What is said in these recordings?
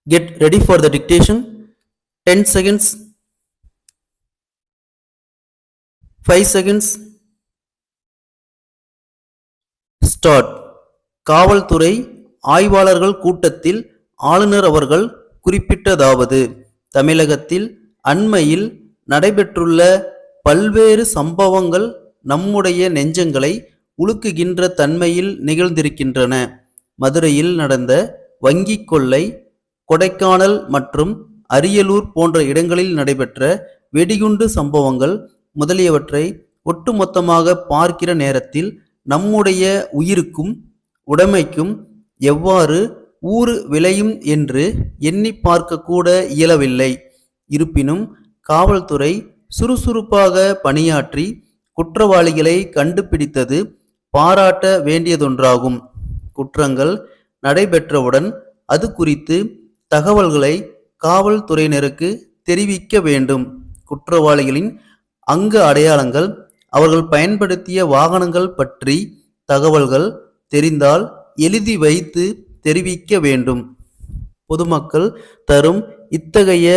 Get ready for the dictation. 10 seconds, 5 seconds, start. காவல்துறை ஆய்வாளர்கள் கூட்டத்தில் ஆளுநர் அவர்கள் குறிப்பிட்டதாவது: தமிழகத்தில் அண்மையில் நடைபெற்றுள்ள பல்வேறு சம்பவங்கள் நம்முடைய நெஞ்சங்களை உலுக்குகின்ற தன்மையில் நிகழ்ந்திருக்கின்றன. மதுரையில் நடந்த வங்கி கொள்ளை, கொடைக்கானல் மற்றும் அரியலூர் போன்ற இடங்களில் நடைபெற்ற வெடிகுண்டு சம்பவங்கள் முதலியவற்றை ஒட்டுமொத்தமாக பார்க்கிற நேரத்தில் நம்முடைய உயிருக்கும் உடைமைக்கும் எவ்வாறு ஊறு விளையும் என்று எண்ணி பார்க்க கூட இயலவில்லை. இருப்பினும் காவல்துறை சுறுசுறுப்பாக பணியாற்றி குற்றவாளிகளை கண்டுபிடித்தது பாராட்ட வேண்டியதொன்றாகும். குற்றங்கள் நடைபெற்றவுடன் அது குறித்து தகவல்களை காவல்துறையினருக்கு தெரிவிக்க வேண்டும். குற்றவாளிகளின் அங்க அடையாளங்கள், அவர்கள் பயன்படுத்திய வாகனங்கள் பற்றி தகவல்கள் தெரிந்தால் எழுதி வைத்து தெரிவிக்க வேண்டும். பொதுமக்கள் தரும் இத்தகைய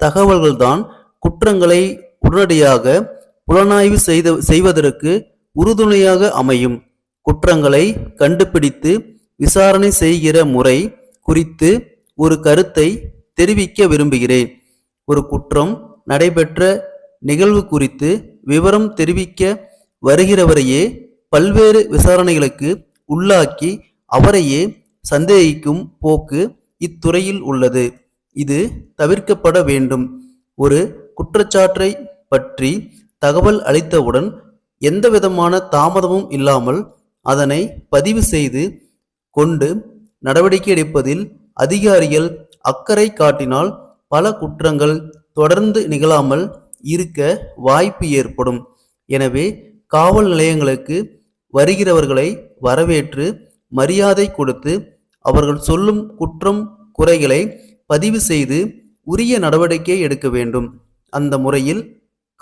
தகவல்கள்தான் குற்றங்களை உடனடியாக புலனாய்வு செய்வதற்கு உறுதுணையாக அமையும். குற்றங்களை கண்டுபிடித்து விசாரணை செய்கிற முறை குறித்து ஒரு கருத்தை தெரிவிக்க விரும்புகிறேன். ஒரு குற்றம் நடைபெற்ற நிகழ்வு குறித்து விவரம் தெரிவிக்க வருகிறவரையே பல்வேறு விசாரணைகளுக்கு உள்ளாக்கி அவரையே சந்தேகிக்கும் போக்கு இத்துறையில் உள்ளது. இது தவிர்க்கப்பட வேண்டும். ஒரு குற்றச்சாட்டை பற்றி தகவல் அளித்தவுடன் எந்தவிதமான தாமதமும் இல்லாமல் அதனை பதிவு செய்து கொண்டு நடவடிக்கை எடுப்பதில் அதிகாரிகள் அக்கறை காட்டினால் பல குற்றங்கள் தொடர்ந்து நிகழாமல் இருக்க வாய்ப்பு ஏற்படும். எனவே காவல் நிலையங்களுக்கு வருகிறவர்களை வரவேற்று மரியாதை கொடுத்து அவர்கள் சொல்லும் குற்றம் குறைகளை பதிவு செய்து உரிய நடவடிக்கை எடுக்க வேண்டும். அந்த முறையில்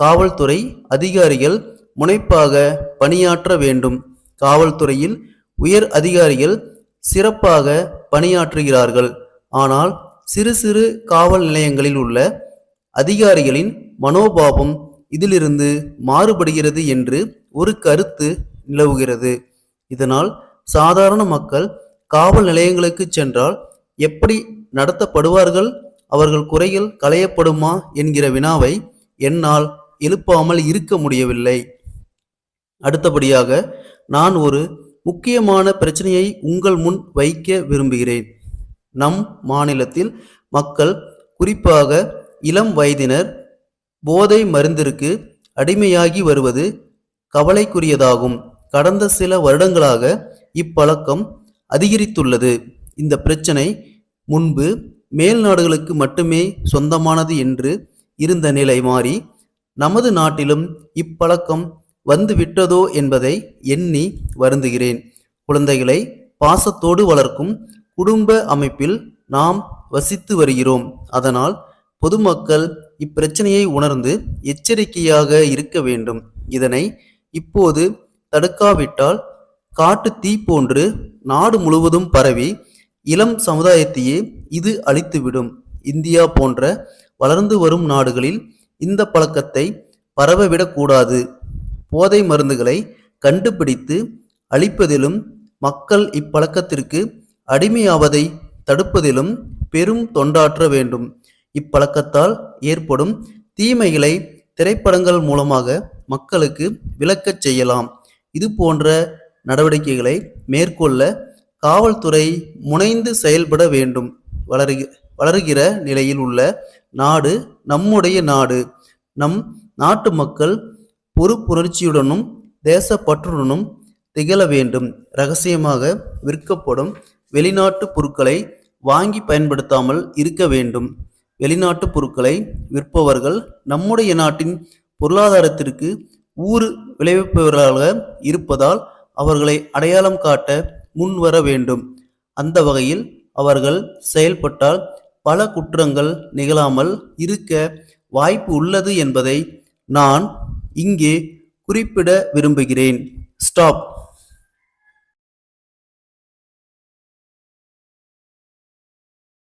காவல்துறை அதிகாரிகள் முனைப்பாக பணியாற்ற வேண்டும். காவல்துறையில் உயர் அதிகாரிகள் சிறப்பாக பணியாற்றுகிறார்கள். ஆனால் சிறு சிறு காவல் நிலையங்களில் உள்ள அதிகாரிகளின் மனோபாவம் இதிலிருந்து மாறுபடுகிறது என்று ஒரு கருத்து நிலவுகிறது. இதனால் சாதாரண மக்கள் காவல் நிலையங்களுக்கு சென்றால் எப்படி நடத்தப்படுவார்கள், அவர்கள் குறைகள் களையப்படுமா என்கிற வினாவை என்னால் எழுப்பாமல் இருக்க முடியவில்லை. அடுத்தபடியாக நான் ஒரு முக்கியமான பிரச்சனையை உங்கள் முன் வைக்க விரும்புகிறேன். நம் மாநிலத்தில் மக்கள், குறிப்பாக இளம் வயதினர், போதை மருந்திற்கு அடிமையாகி வருவது கவலைக்குரியதாகும். கடந்த சில வருடங்களாக இப்பழக்கம் அதிகரித்துள்ளது. இந்த பிரச்சனை முன்பு மேல் நாடுகளுக்கு மட்டுமே சொந்தமானது என்று இருந்த நிலை மாறி நமது நாட்டிலும் இப்பழக்கம் வந்து விட்டதோ என்பதை எண்ணி வருந்துகிறேன். குழந்தைகளை பாசத்தோடு வளர்க்கும் குடும்ப அமைப்பில் நாம் வசித்து வருகிறோம். அதனால் பொதுமக்கள் இப்பிரச்சனையை உணர்ந்து எச்சரிக்கையாக இருக்க வேண்டும். இதனை இப்போது தடுக்காவிட்டால் காட்டு தீ போன்று நாடு முழுவதும் பரவி இளம் சமுதாயத்தையே இது அழித்துவிடும். இந்தியா போன்ற வளர்ந்து வரும் நாடுகளில் இந்த பழக்கத்தை பரவவிடக்கூடாது. போதை மருந்துகளை கண்டுபிடித்து அழிப்பதிலும் மக்கள் இப்பழக்கத்திற்கு அடிமையாவதை தடுப்பதிலும் பெரும் தொண்டாற்ற வேண்டும். இப்பழக்கத்தால் ஏற்படும் தீமைகளை திரைப்படங்கள் மூலமாக மக்களுக்கு விளக்கச் செய்யலாம். இது போன்ற நடவடிக்கைகளை மேற்கொள்ள காவல்துறை முனைந்து செயல்பட வேண்டும். வளருகிற நிலையில் உள்ள நாடு நம்முடைய நாடு. நம் நாட்டு மக்கள் பொறுப்புணர்ச்சியுடனும் தேசப்பற்றுடனும் திகழ வேண்டும். இரகசியமாக விற்கப்படும் வெளிநாட்டு பொருட்களை வாங்கி பயன்படுத்தாமல் இருக்க வேண்டும். வெளிநாட்டு பொருட்களை விற்பவர்கள் நம்முடைய நாட்டின் பொருளாதாரத்திற்கு ஊறு விளைவிப்பவர்களாக இருப்பதால் அவர்களை அடையாளம் காட்ட முன்வர வேண்டும். அந்த வகையில் அவர்கள் செயல்பட்டால் பல குற்றங்கள் நிகழாமல் இருக்க வாய்ப்பு உள்ளது என்பதை நான் இங்கே குறிப்பிட விரும்புகிறேன். ஸ்டாப்.